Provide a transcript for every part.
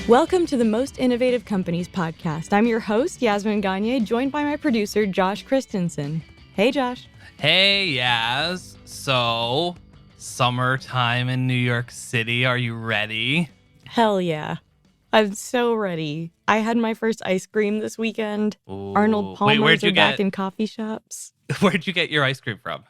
Welcome to the Most Innovative Companies podcast. I'm your host, Yasmin Gagne, joined by my producer, Josh Christensen. Hey, Josh. Hey, Yaz. So, summertime in New York City. Are you ready? Hell yeah. I'm so ready. I had my first ice cream this weekend. Ooh. Arnold Palmer's where'd you back in coffee shops. Where'd you get your ice cream from?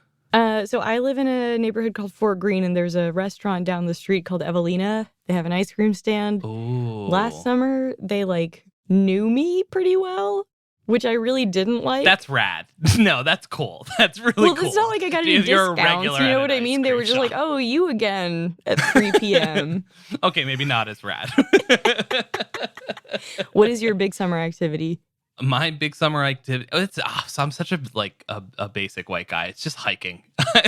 So I live in a neighborhood called Fort Greene, and there's a restaurant down the street called Evelina. They have an ice cream stand. Ooh. Last summer, they knew me pretty well, which I really didn't like. That's rad. No, that's cool. That's really cool. Well, it's not like I got any discounts. You know what I mean? They were just like, oh, you again at 3 p.m. Okay, maybe not as rad. What is your big summer activity? My big summer activity, so I'm such a basic white guy. It's just hiking.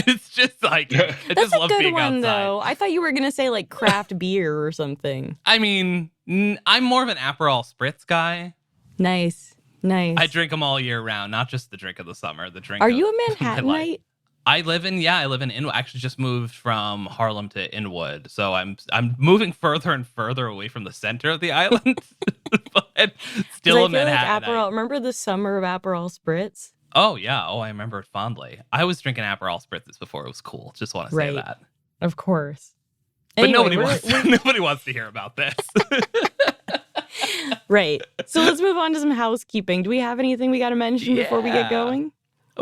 It's just hiking. That's a good one, though. I thought you were going to say craft beer or something. I mean, I'm more of an Aperol Spritz guy. Nice. I drink them all year round, not just the drink of the summer. Are you a Manhattanite? I live in Inwood. I actually just moved from Harlem to Inwood, so I'm moving further and further away from the center of the island, but still a Manhattanite. Aperol. Remember the summer of Aperol Spritz? Oh yeah, I remember it fondly. I was drinking Aperol Spritzes before it was cool. Just want to say that. Of course. But anyway, nobody wants to hear about this. Right. So let's move on to some housekeeping. Do we have anything we got to mention before we get going?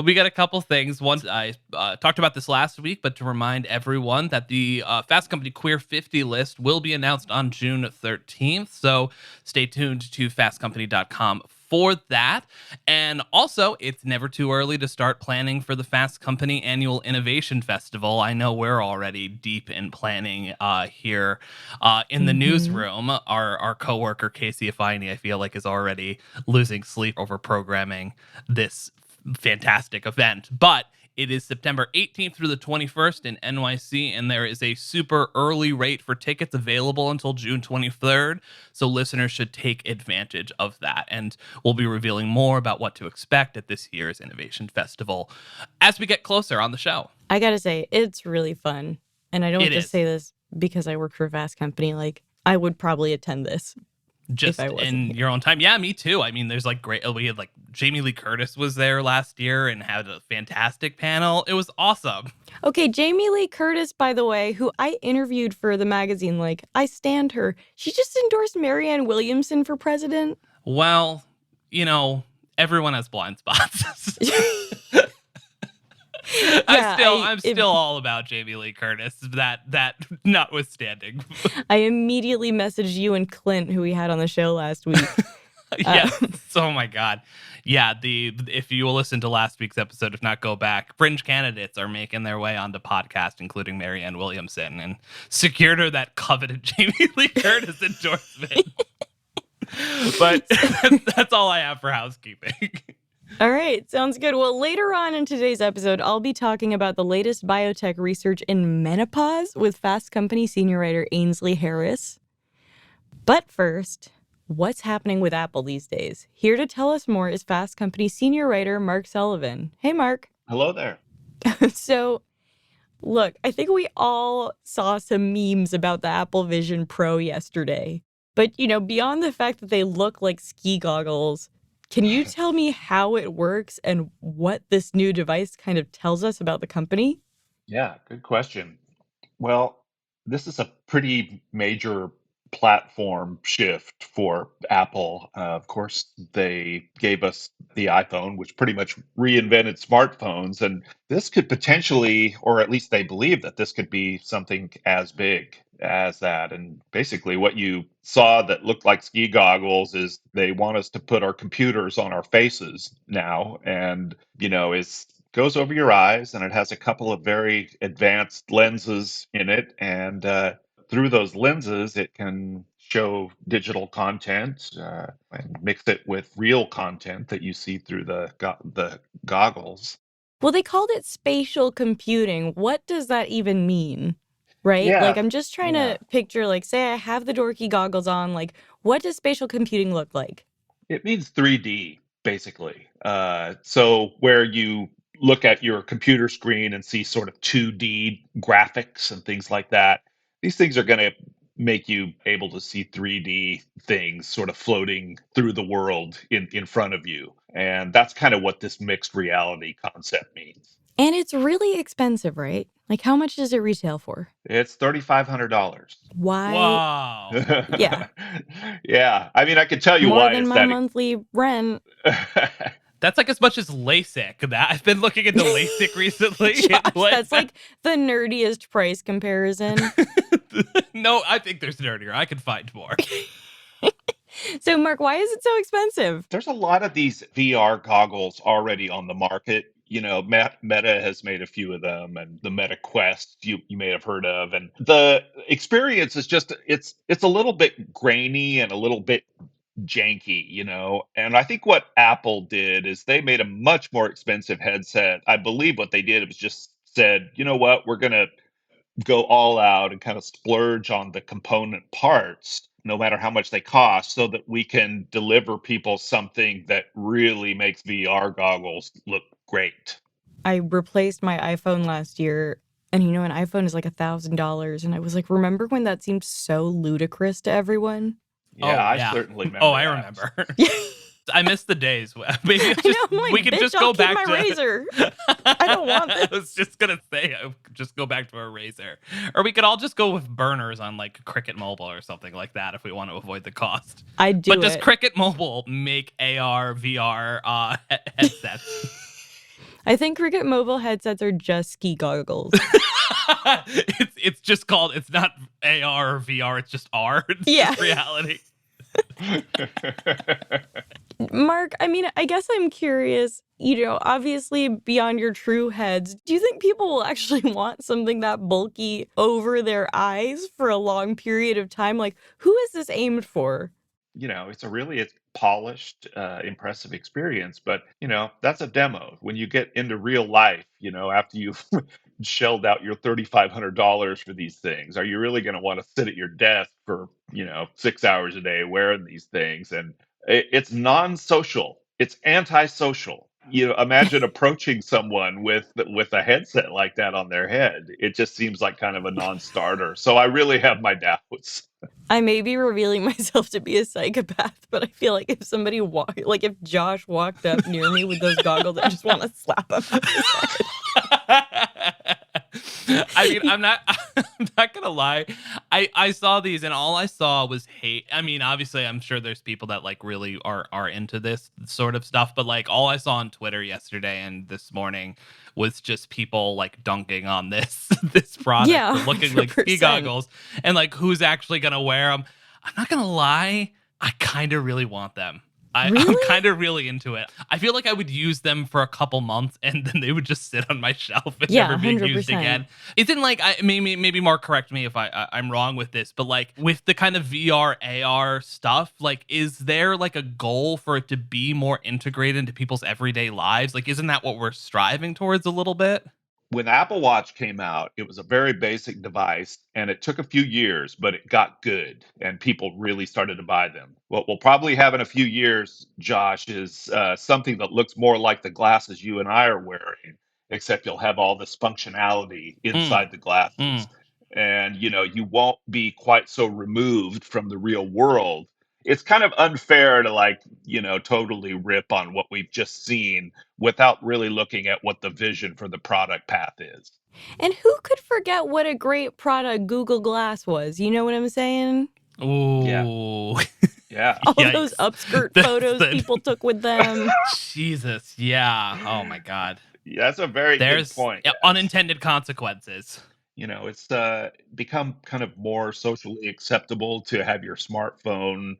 We got a couple things. One, I talked about this last week, but to remind everyone that the Fast Company Queer 50 list will be announced on June 13th. So stay tuned to fastcompany.com for that. And also, it's never too early to start planning for the Fast Company Annual Innovation Festival. I know we're already deep in planning here in the newsroom. Our coworker, Casey Afini, I feel like is already losing sleep over programming this fantastic event. But it is September 18th through the 21st in NYC, and there is a super early rate for tickets available until June 23rd, so listeners should take advantage of that. And we'll be revealing more about what to expect at this year's Innovation Festival as we get closer on the show. I gotta say, it's really fun. And I don't just say this because I work for a Fast Company. I would probably attend this. Just in your own time. Yeah, me too. I mean, there's we had Jamie Lee Curtis was there last year and had a fantastic panel. It was awesome. Okay, Jamie Lee Curtis, by the way, who I interviewed for the magazine, I stand her. She just endorsed Marianne Williamson for president. Well, everyone has blind spots. I'm still all about Jamie Lee Curtis, that notwithstanding. I immediately messaged you and Clint, who we had on the show last week. Yes. Oh my God. Yeah. If you will listen to last week's episode, if not go back, fringe candidates are making their way onto podcast, including Marianne Williamson, and secured her that coveted Jamie Lee Curtis endorsement. But that's all I have for housekeeping. All right, sounds good. Well, later on in today's episode, I'll be talking about the latest biotech research in menopause with Fast Company senior writer Ainsley Harris. But first, what's happening with Apple these days? Here to tell us more is Fast Company senior writer Mark Sullivan. Hey, Mark. Hello there. So, look, I think we all saw some memes about the Apple Vision Pro yesterday. But, beyond the fact that they look like ski goggles, can you tell me how it works and what this new device kind of tells us about the company? Yeah, good question. Well, this is a pretty major platform shift for Apple. Of course, they gave us the iPhone, which pretty much reinvented smartphones. And this could potentially, or at least they believe that this could be something as big as that. And basically what you saw that looked like ski goggles is they want us to put our computers on our faces now. And, is goes over your eyes, and it has a couple of very advanced lenses in it. And through those lenses, it can show digital content and mix it with real content that you see through the goggles. Well, they called it spatial computing. What does that even mean? Right? Yeah. I'm just trying to picture, say I have the dorky goggles on, what does spatial computing look like? It means 3D, basically. So where you look at your computer screen and see sort of 2D graphics and things like that, these things are going to make you able to see 3D things sort of floating through the world in front of you. And that's kind of what this mixed reality concept means. And it's really expensive, right? Like, how much does it retail for? It's $3,500. Why? Wow. Yeah, Yeah, I mean, I could tell you more why than it's my that. monthly rent. That's like as much as LASIK. That I've been looking into LASIK recently. Josh, that's like the nerdiest price comparison. No, I think there's nerdier. I can find more. So, Mark, why is it so expensive? There's a lot of these VR goggles already on the market. Meta has made a few of them, and the Meta Quest you may have heard of. And the experience is just it's a little bit grainy and a little bit janky. And I think what Apple did is they made a much more expensive headset. I believe what they did was just said, you know what, we're gonna go all out and kind of splurge on the component parts, no matter how much they cost, so that we can deliver people something that really makes VR goggles look great. I replaced my iPhone last year, and an iPhone is like $1,000. And I was like, remember when that seemed so ludicrous to everyone? Yeah, Oh I yeah. certainly Oh, remember I that. remember. I miss the days. Maybe it's I just know, I'm like, we could bitch, just I'll go keep back my to razor. I don't want this. I was just gonna say, just go back to a razor, or we could all just go with burners on like Cricket Mobile or something like that if we want to avoid the cost. I'd do But does it. Cricket Mobile make AR VR headsets? I think Cricket mobile headsets are just ski goggles. It's just called. It's not AR or VR. It's just R. It's Yeah. just reality. Mark, I guess I'm curious, obviously beyond your true heads, do you think people will actually want something that bulky over their eyes for a long period of time? Like, who is this aimed for? It's polished, impressive experience, but that's a demo. When you get into real life, after you've shelled out your $3,500 for these things, are you really going to want to sit at your desk for 6 hours a day wearing these things? And it's non-social. It's antisocial. Imagine approaching someone with a headset like that on their head. It just seems like kind of a non-starter. So I really have my doubts. I may be revealing myself to be a psychopath, but I feel like if somebody like if Josh walked up near me with those goggles, I just want to slap him on his head. I mean, I'm not gonna lie. I saw these and all I saw was hate. I mean, obviously I'm sure there's people that like really are into this sort of stuff, but like all I saw on Twitter yesterday and this morning was just people like dunking on this this product Yeah, for looking like ski 100%. goggles and like who's actually gonna wear them. I'm not gonna lie, I kind of really want them. I'm Really? kind of really into it. I feel like I would use them for a couple months and then they would just sit on my shelf and Yeah, never being used 100%. again. Isn't like maybe Mark correct me if I'm wrong with this, but like with the kind of VR AR stuff, like is there like a goal for it to be more integrated into people's everyday lives? Like isn't that what we're striving towards a little bit? When Apple Watch came out, it was a very basic device and it took a few years, but it got good and people really started to buy them. What we'll probably have in a few years, Josh, is something that looks more like the glasses you and I are wearing, except you'll have all this functionality Mm, inside the glasses. mm. And, you won't be quite so removed from the real world. It's kind of unfair to totally rip on what we've just seen without really looking at what the vision for the product path is. And who could forget what a great product Google Glass was? You know what I'm saying? Yeah. Ooh. Yeah. All those Yikes. upskirt That's photos the- people took with them. Jesus. Yeah. Oh my God. Yeah, that's a very good There's point. Yes. unintended consequences. It's become kind of more socially acceptable to have your smartphone,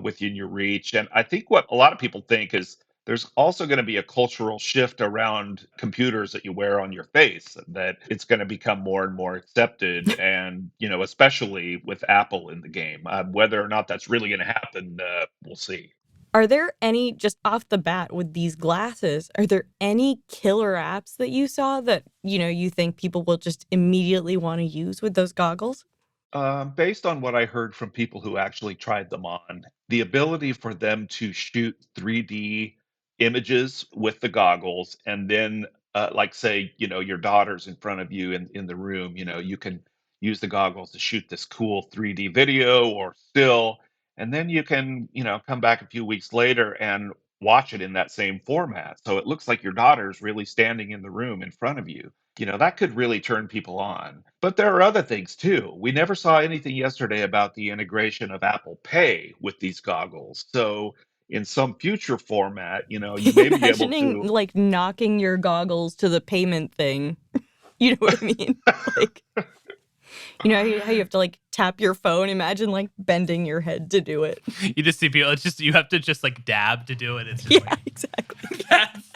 within your reach. And I think what a lot of people think is there's also going to be a cultural shift around computers that you wear on your face, that it's going to become more and more accepted. And, especially with Apple in the game, whether or not that's really going to happen, we'll see. Are there any, just off the bat with these glasses, are there any killer apps that you saw that, you think people will just immediately want to use with those goggles? Based on what I heard from people who actually tried them on, the ability for them to shoot 3D images with the goggles, and then, like, say, your daughter's in front of you in the room, you can use the goggles to shoot this cool 3D video or still, and then you can, come back a few weeks later and watch it in that same format. So it looks like your daughter's really standing in the room in front of you. That could really turn people on. But there are other things too. We never saw anything yesterday about the integration of Apple Pay with these goggles. So in some future format, you may be able Imagining to. like knocking your goggles to the payment thing. You know what I mean? Like, how you have to like tap your phone? Imagine like bending your head to do it. You just see people. It's just you have to just like dab to do it. It's just Yeah, exactly. that's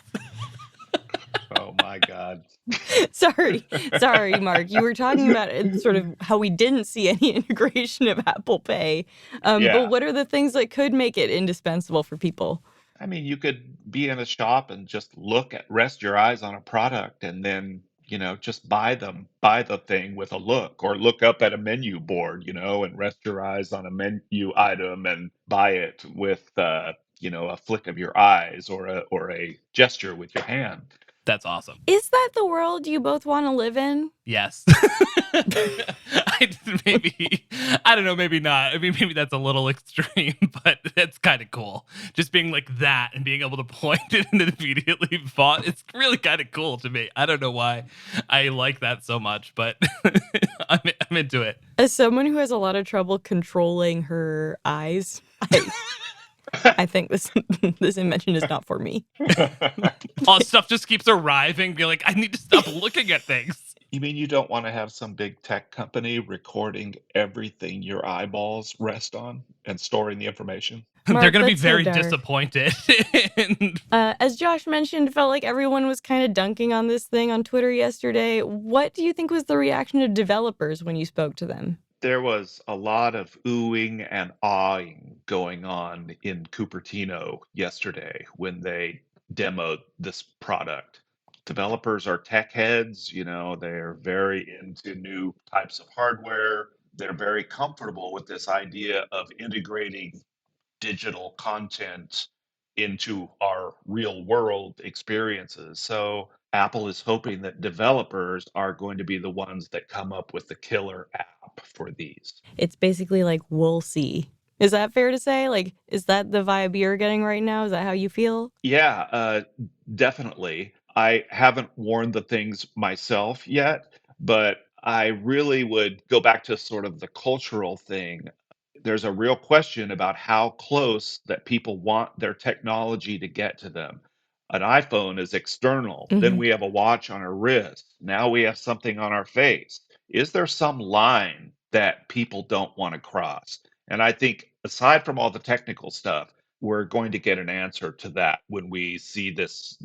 Oh my God. Sorry, Mark. You were talking about it, sort of how we didn't see any integration of Apple Pay. But Yeah. what are the things that could make it indispensable for people? I mean, you could be in a shop and just rest your eyes on a product and then, just buy the thing with a look or look up at a menu board, and rest your eyes on a menu item and buy it with, a flick of your eyes or a gesture with your hand. that's awesome. Is that the world you both want to live in? Yes. Maybe I don't know. Maybe not. I mean, maybe that's a little extreme, but that's kind of cool. Just being like that and being able to point it and then immediately font. It's really kind of cool to me. I don't know why I like that so much, but I'm into it. As someone who has a lot of trouble controlling her eyes, I think this invention is not for me. All stuff just keeps arriving. Be like, I need to stop looking at things. You mean you don't want to have some big tech company recording everything your eyeballs rest on and storing the information? They're Mark, going to be that's so very dark. disappointed. And As Josh mentioned, felt like everyone was kind of dunking on this thing on Twitter yesterday. What do you think was the reaction of developers when you spoke to them? There was a lot of oohing and awing going on in Cupertino yesterday when they demoed this product. Developers are tech heads, they're very into new types of hardware. They're very comfortable with this idea of integrating digital content into our real world experiences. So Apple is hoping that developers are going to be the ones that come up with the killer app for these. It's basically like we'll see. Is that fair to say? Like, is that the vibe you're getting right now? Is that how you feel? Yeah, definitely. I haven't worn the things myself yet, but I really would go back to sort of the cultural thing. There's a real question about how close that people want their technology to get to them. An iPhone is external. Then Hmm. we have a watch on our wrist. Now we have something on our face. Is there some line that people don't want to cross? And I think aside from all the technical stuff, we're going to get an answer to that when we see this,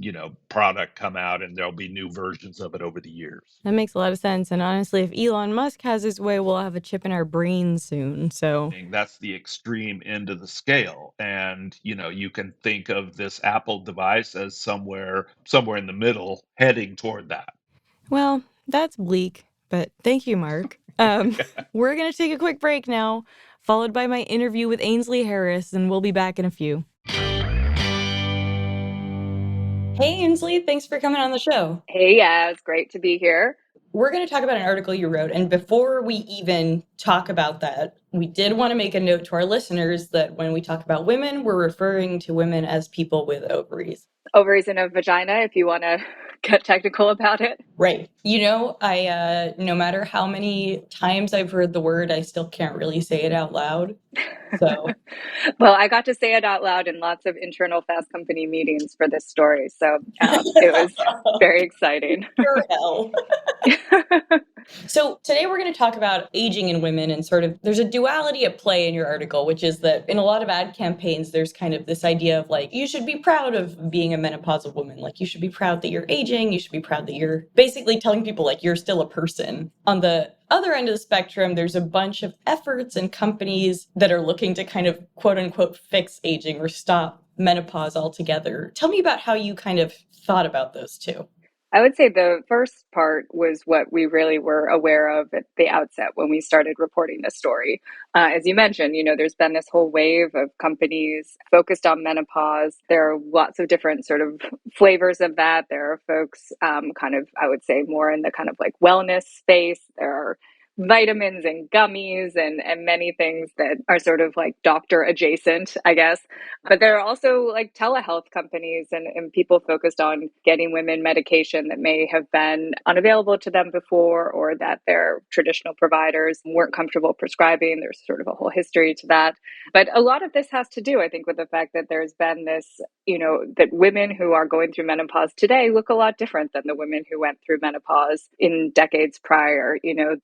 product come out and there'll be new versions of it over the years. That makes a lot of sense. And honestly, if Elon Musk has his way, we'll have a chip in our brain soon. So, And that's the extreme end of the scale. And, you can think of this Apple device as somewhere in the middle heading toward that. well, that's bleak. But thank you, Mark. We're going to take a quick break now, followed by my interview with Ainsley Harris, and we'll be back in a few. Hey, Ainsley, thanks for coming on the show. Hey, yeah, it's great to be here. We're going to talk about an article you wrote. And before we even talk about that, we did want to make a note to our listeners that when we talk about women, we're referring to women as people with ovaries. Ovaries and a vagina, if you want to get technical about it. Right. I no matter how many times I've heard the word, I still can't really say it out loud. So, Well, I got to say it out loud in lots of internal Fast Company meetings for this story. So it was very exciting. pure hell. So today we're going to talk about aging in women and sort of there's a duality at play in your article, which is that in a lot of ad campaigns, there's kind of this idea of like, you should be proud of being a menopausal woman. Like you should be proud that you're aging. You should be proud that you're basically telling people like you're still a person. On the other end of the spectrum, there's a bunch of efforts and companies that are looking to kind of quote unquote fix aging or stop menopause altogether. Tell me about how you kind of thought about those two. I would say the first part was what we really were aware of at the outset when we started reporting this story. As you mentioned, there's been this whole wave of companies focused on menopause. There are lots of different sort of flavors of that. There are folks kind of, I would say, more in the kind of like wellness space. There are vitamins and gummies and many things that are sort of like doctor adjacent, I guess. But there are also like telehealth companies and people focused on getting women medication that may have been unavailable to them before, or that their traditional providers weren't comfortable prescribing. There's sort of a whole history to that. But a lot of this has to do, I think, with the fact that there's been this, that women who are going through menopause today look a lot different than the women who went through menopause in decades prior.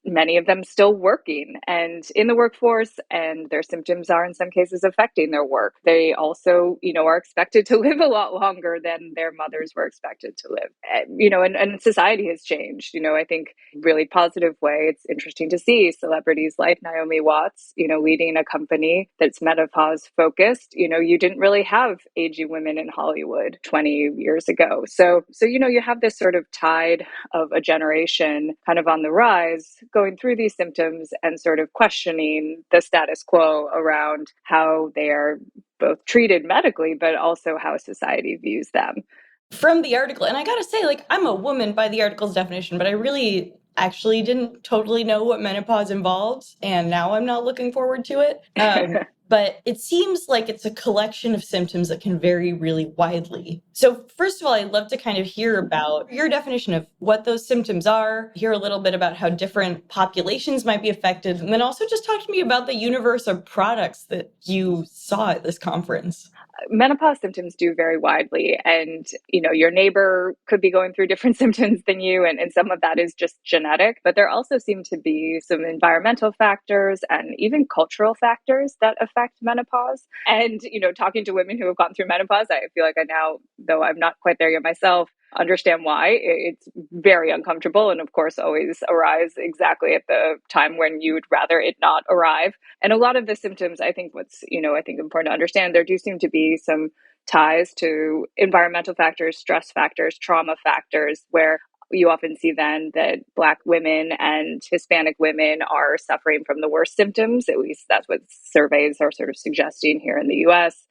Many of them still working and in the workforce, and their symptoms are in some cases affecting their work. They also, are expected to live a lot longer than their mothers were expected to live. And society has changed, I think, really positive way. It's interesting to see celebrities like Naomi Watts, leading a company that's menopause focused. You didn't really have aging women in Hollywood 20 years ago. So, you have this sort of tide of a generation kind of on the rise, going through these symptoms and sort of questioning the status quo around how they are both treated medically, but also how society views them. From the article, and I gotta say, like, I'm a woman by the article's definition, but I really actually didn't totally know what menopause involves, and now I'm not looking forward to it. But it seems like it's a collection of symptoms that can vary really widely. So first of all, I'd love to kind of hear about your definition of what those symptoms are, hear a little bit about how different populations might be affected, and then also just talk to me about the universe of products that you saw at this conference. Menopause symptoms do vary widely, and your neighbor could be going through different symptoms than you, and some of that is just genetic, but there also seem to be some environmental factors and even cultural factors that affect menopause. And talking to women who have gone through menopause, I feel like I now, though I'm not quite there yet myself, understand why it's very uncomfortable, and of course always arrives exactly at the time when you would rather it not arrive. And a lot of the symptoms, I think I think important to understand, there do seem to be some ties to environmental factors, stress factors, trauma factors, where you often see then that Black women and Hispanic women are suffering from the worst symptoms. At least that's what surveys are sort of suggesting here in the US.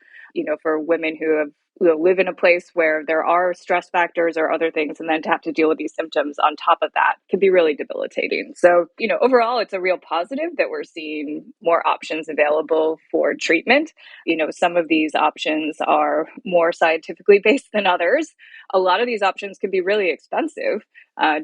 For women who live in a place where there are stress factors or other things, and then to have to deal with these symptoms on top of that can be really debilitating. So, overall, it's a real positive that we're seeing more options available for treatment. Some of these options are more scientifically based than others. A lot of these options can be really expensive.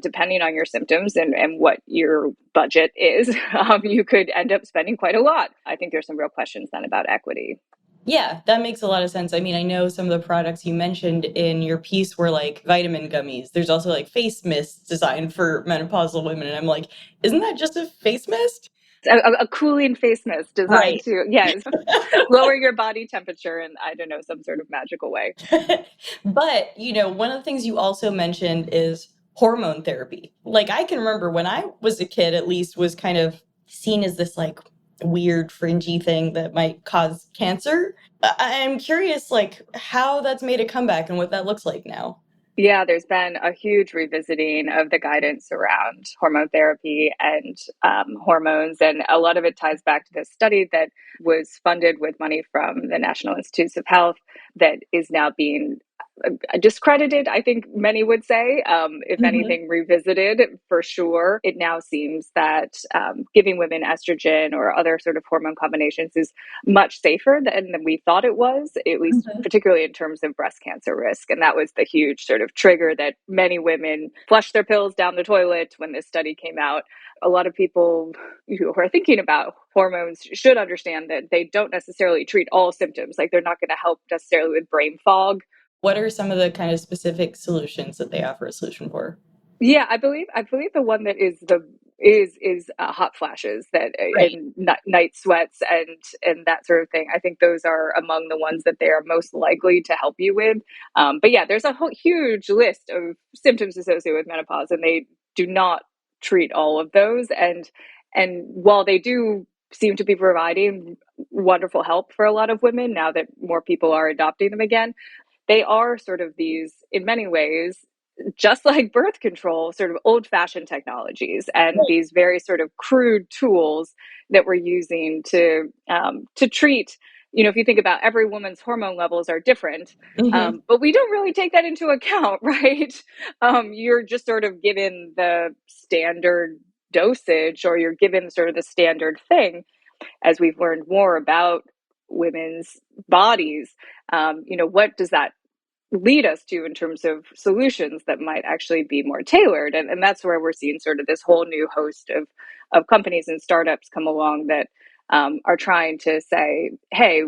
Depending on your symptoms and what your budget is, you could end up spending quite a lot. I think there's some real questions then about equity. Yeah, that makes a lot of sense. I mean, I know some of the products you mentioned in your piece were like vitamin gummies. There's also like face mists designed for menopausal women. And I'm like, isn't that just a face mist? A cooling face mist designed Right. to, yes, lower your body temperature in, I don't know, some sort of magical way. But, one of the things you also mentioned is hormone therapy. Like, I can remember when I was a kid, at least, was kind of seen as this like weird fringy thing that might cause cancer. I'm curious, like, how that's made a comeback and what that looks like now. Yeah, there's been a huge revisiting of the guidance around hormone therapy and hormones. And a lot of it ties back to this study that was funded with money from the National Institutes of Health that is now being discredited, I think many would say, if anything, revisited for sure. It now seems that giving women estrogen or other sort of hormone combinations is much safer than we thought it was, at least particularly in terms of breast cancer risk. And that was the huge sort of trigger that many women flushed their pills down the toilet when this study came out. A lot of people who are thinking about hormones should understand that they don't necessarily treat all symptoms. Like, they're not going to help necessarily with brain fog. What are some of the kind of specific solutions that they offer a solution for? Yeah, I believe the one that is hot flashes that Right. and night sweats and that sort of thing. I think those are among the ones that they are most likely to help you with. But yeah, there's a whole huge list of symptoms associated with menopause, and they do not treat all of those. And while they do seem to be providing wonderful help for a lot of women now that more people are adopting them again, they are sort of these, in many ways, just like birth control, sort of old-fashioned technologies and these very sort of crude tools that we're using to treat. If you think about, every woman's hormone levels are different, but we don't really take that into account, right? You're just sort of given the standard dosage, or you're given sort of the standard thing. As we've learned more about women's bodies, what does that lead us to in terms of solutions that might actually be more tailored? And that's where we're seeing sort of this whole new host of companies and startups come along that are trying to say, hey,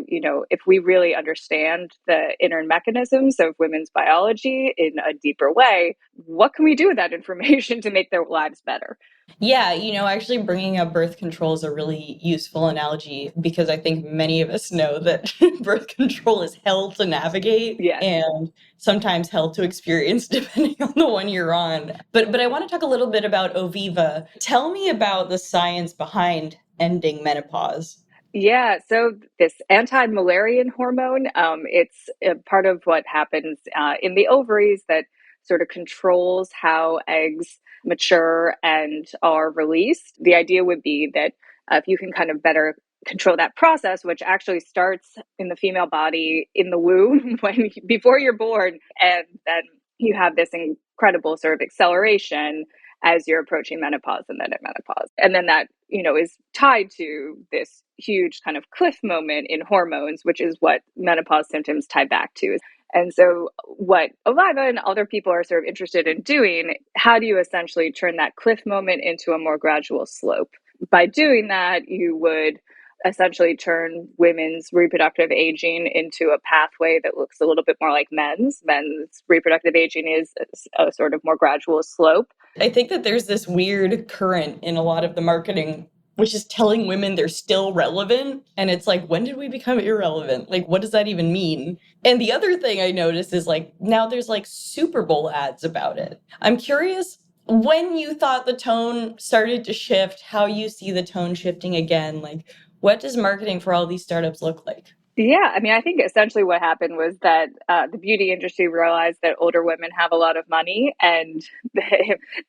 if we really understand the inner mechanisms of women's biology in a deeper way, what can we do with that information to make their lives better? Yeah, actually bringing up birth control is a really useful analogy, because I think many of us know that birth control is hell to navigate, Yes. and sometimes hell to experience depending on the one you're on. But I want to talk a little bit about Oviva. Tell me about the science behind ending menopause. Yeah, so this anti-Müllerian hormone, it's a part of what happens in the ovaries that sort of controls how eggs mature and are released. The idea would be that if you can kind of better control that process, which actually starts in the female body in the womb before you're born, and then you have this incredible sort of acceleration as you're approaching menopause and then at menopause. And then that, is tied to this huge kind of cliff moment in hormones, which is what menopause symptoms tie back to. And so what Oviva and other people are sort of interested in doing, how do you essentially turn that cliff moment into a more gradual slope? By doing that, you would essentially turn women's reproductive aging into a pathway that looks a little bit more like men's. Men's reproductive aging is a sort of more gradual slope. I think that there's this weird current in a lot of the marketing, which is telling women they're still relevant. And it's like, when did we become irrelevant? Like, what does that even mean? And the other thing I noticed is now there's Super Bowl ads about it. I'm curious, when you thought the tone started to shift, how you see the tone shifting again. What does marketing for all these startups look like? Yeah, I mean, I think essentially what happened was that the beauty industry realized that older women have a lot of money, and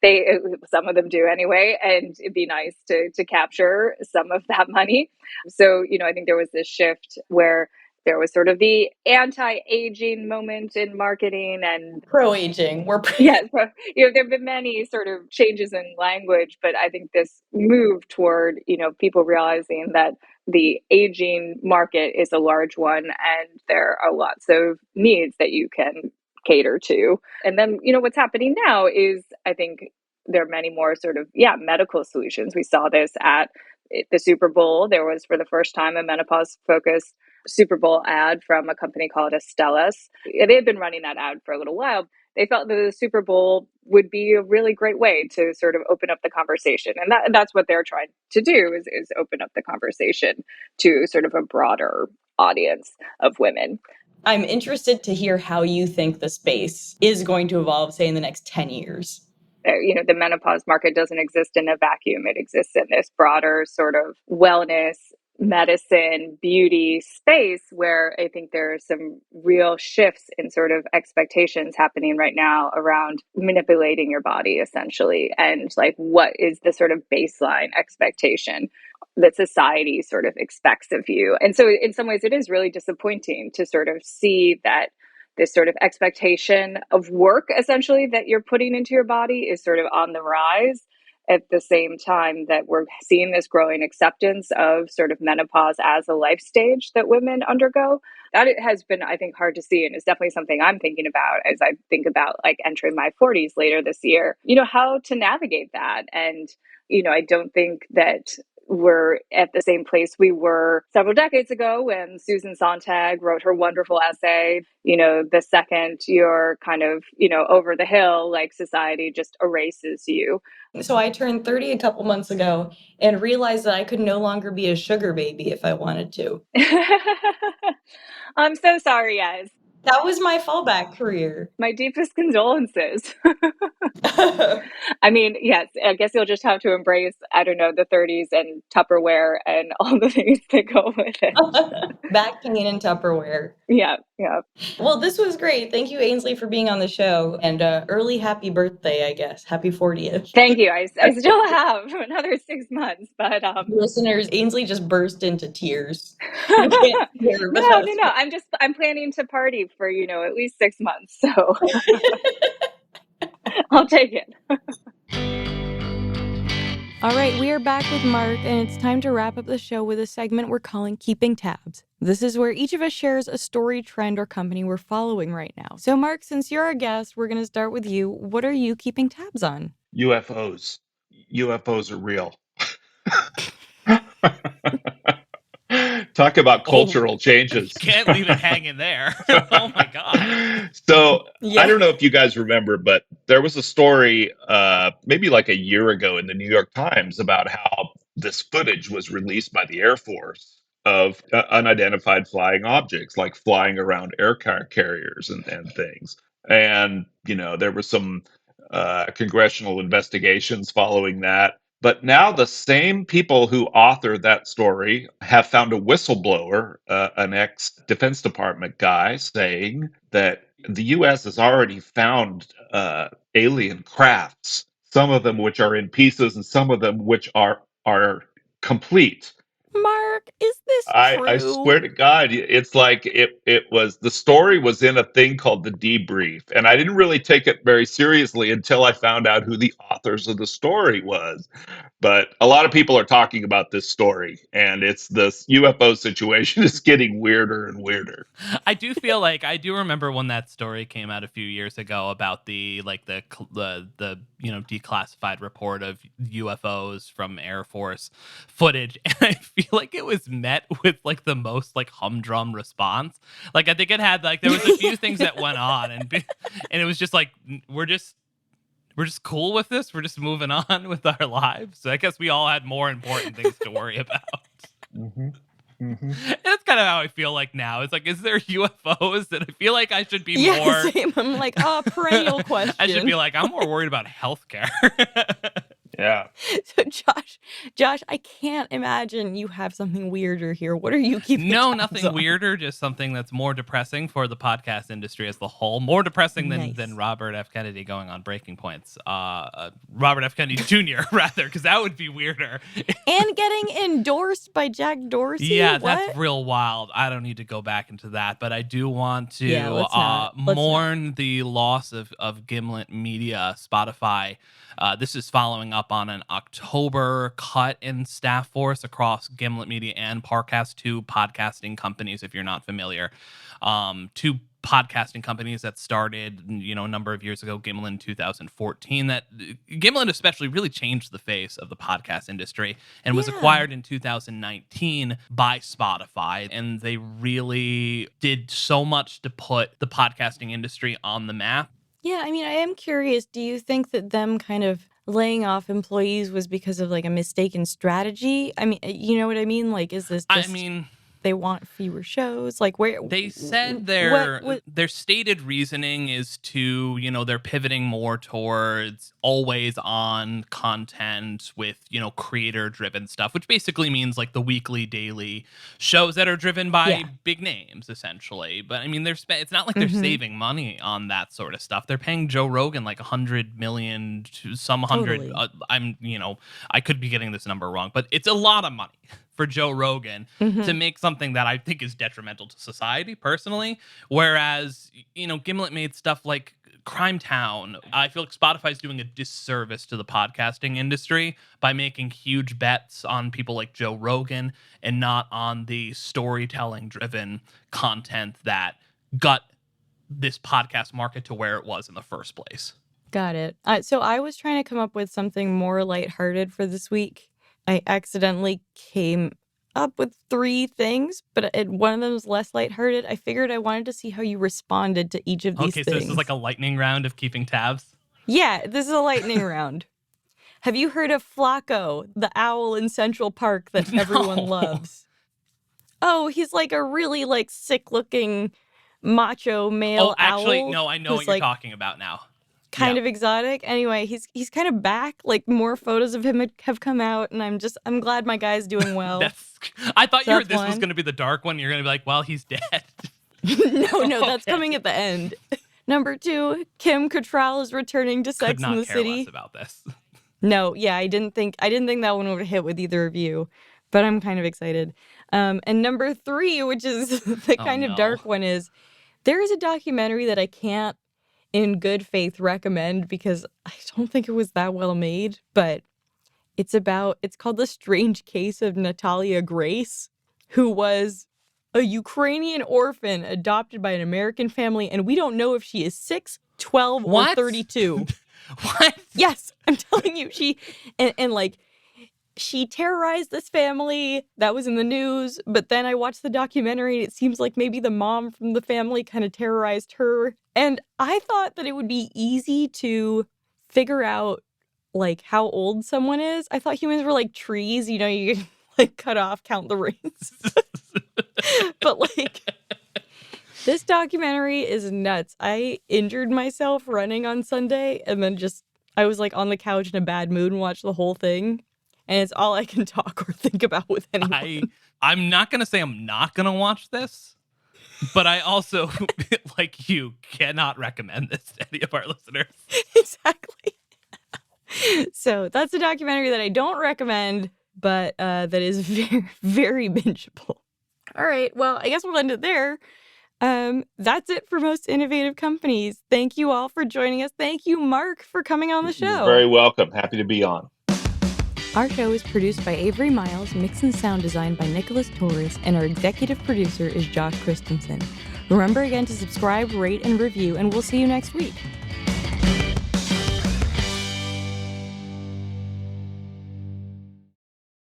they some of them do anyway, and it'd be nice to capture some of that money. So, I think there was this shift where there was sort of the anti-aging moment in marketing and pro-aging. Yes, there have been many sort of changes in language, but I think this move toward, people realizing that the aging market is a large one and there are lots of needs that you can cater to. And then, what's happening now is, I think there are many more sort of, medical solutions. We saw this at the Super Bowl. There was, for the first time, a menopause focused Super Bowl ad from a company called Astellas. They had been running that ad for a little while. They felt that the Super Bowl would be a really great way to sort of open up the conversation. And that's what they're trying to do is open up the conversation to sort of a broader audience of women. I'm interested to hear how you think the space is going to evolve, say, in the next 10 years. The menopause market doesn't exist in a vacuum. It exists in this broader sort of wellness, medicine, beauty space where I think there are some real shifts in sort of expectations happening right now around manipulating your body, essentially. And what is the sort of baseline expectation that society sort of expects of you? And so in some ways, it is really disappointing to sort of see that this sort of expectation of work, essentially, that you're putting into your body is sort of on the rise, at the same time that we're seeing this growing acceptance of sort of menopause as a life stage that women undergo. That it has been, I think, hard to see, and is definitely something I'm thinking about as I think about entering my 40s later this year, how to navigate that. And, I don't think that we're at the same place we were several decades ago when Susan Sontag wrote her wonderful essay. The second you're kind of, over the hill, society just erases you. So I turned 30 a couple months ago and realized that I could no longer be a sugar baby if I wanted to. I'm so sorry, guys. That was my fallback career. My deepest condolences. I mean, yes, I guess you'll just have to embrace, I don't know, the 30s and Tupperware and all the things that go with it. Back pain and Tupperware. Yeah. Well, this was great. Thank you, Ainsley, for being on the show. And early happy birthday, I guess. Happy 40th. Thank you. I still have another 6 months, but listeners, Ainsley just burst into tears. No. I'm planning to party for, at least 6 months. So I'll take it. All right, we are back with Mark, and it's time to wrap up the show with a segment we're calling Keeping Tabs. This is where each of us shares a story, trend, or company we're following right now. So, Mark, since you're our guest, we're going to start with you. What are you keeping tabs on? UFOs. UFOs are real. Talk about Oh, cultural you changes. can't leave it hanging there. Oh my God. So I Yeah. don't know if you guys remember, but there was a story maybe like a year ago in the New York Times about how this footage was released by the Air Force of unidentified flying objects, like flying around aircraft carriers and things. And, there was some congressional investigations following that. But now the same people who authored that story have found a whistleblower, an ex Defense Department guy, saying that the U.S. has already found alien crafts, some of them which are in pieces and some of them which are complete. Mark, is this I true? swear to God, it's like it was the story was in a thing called the debrief, and I didn't really take it very seriously until I found out who the authors of the story was. But a lot of people are talking about this story, and it's this UFO situation is getting weirder and weirder. I do feel like I do remember when that story came out a few years ago about the declassified report of UFOs from Air Force footage, and I feel like it was met with like the most like humdrum response. Like I think it had like there was a few things that went on, and it was just like we're just cool with this. We're just moving on with our lives. So I guess we all had more important things to worry about. Mm-hmm. Mm-hmm. And that's kind of how I feel like now. It's like, is there UFOs? That I feel like I should be Yeah, more. same. I'm like, perennial question. I should be like, I'm more worried about healthcare. Yeah. So, Josh, I can't imagine you have something weirder here. What are you keeping No, tabs nothing on? weirder. Just something that's more depressing for the podcast industry as the whole. More depressing Nice. than Robert F. Kennedy going on Breaking Points. Robert F. Kennedy Jr. rather, because that would be weirder. And getting endorsed by Jack Dorsey? Yeah, What? that's real wild. I don't need to go back into that, but I do want to Yeah, let's not. mourn the loss of Gimlet Media, Spotify. This is following up on an October cut in staff force across Gimlet Media and Parcast, two podcasting companies, if you're not familiar. Two podcasting companies that started, a number of years ago, Gimlet in 2014. That Gimlet especially really changed the face of the podcast industry and was acquired in 2019 by Spotify. And they really did so much to put the podcasting industry on the map. Yeah, I mean, I am curious. Do you think that them kind of laying off employees was because of like a mistaken strategy? I mean, you know what I mean? Like, is this just they want fewer shows? Like, where they said what their stated reasoning is to, they're pivoting more towards always on content with, creator driven stuff, which basically means like the weekly, daily shows that are driven by big names, essentially. But I mean, it's not like they're saving money on that sort of stuff. They're paying Joe Rogan like 100 million to some hundred. Totally. I could be getting this number wrong, but it's a lot of money for Joe Rogan to make something that I think is detrimental to society personally. Whereas, Gimlet made stuff like Crime Town. I feel like Spotify's doing a disservice to the podcasting industry by making huge bets on people like Joe Rogan and not on the storytelling driven content that got this podcast market to where it was in the first place. Got it. So I was trying to come up with something more lighthearted for this week. I accidentally came up with 3 things, but one of them was less lighthearted. I figured I wanted to see how you responded to each of these things. Okay, so this is like a lightning round of keeping tabs? Yeah, this is a lightning round. Have you heard of Flacco, the owl in Central Park that everyone loves? Oh, he's like a really like sick-looking macho male owl. Oh, actually, owl no, I know what you're talking about now. Kind of exotic. Anyway, he's kind of back. Like more photos of him have come out, and I'm glad my guy's doing well. I thought this was going to be the dark one. You're going to be like, well, he's dead. No, that's coming at the end. Number 2, Kim Cattrall is returning to Sex and the City. Could not care less about this. No, yeah, I didn't think that one would hit with either of you, but I'm kind of excited. And number 3, which is the kind of dark one, is there is a documentary that I can't in good faith recommend because I don't think it was that well made, but It's called The Strange Case of Natalia Grace, who was a Ukrainian orphan adopted by an American family, and we don't know if she is 6, 12, or 32. What? Yes, I'm telling you, she terrorized this family. That was in the news, but then I watched the documentary and it seems like maybe the mom from the family kind of terrorized her. And I thought that it would be easy to figure out like how old someone is. I thought humans were like trees, you can like cut off, count the rings. But like this documentary is nuts. I injured myself running on Sunday and then I was like on the couch in a bad mood and watched the whole thing. And it's all I can talk or think about with anyone. I'm not going to say I'm not going to watch this, but I also, like you, cannot recommend this to any of our listeners. Exactly. So that's a documentary that I don't recommend, but that is very, very bingeable. All right. Well, I guess we'll end it there. That's it for Most Innovative Companies. Thank you all for joining us. Thank you, Mark, for coming on the show. You're very welcome. Happy to be on. Our show is produced by Avery Miles, mix and sound design by Nicholas Torres, and our executive producer is Josh Christensen. Remember again to subscribe, rate, and review, and we'll see you next week.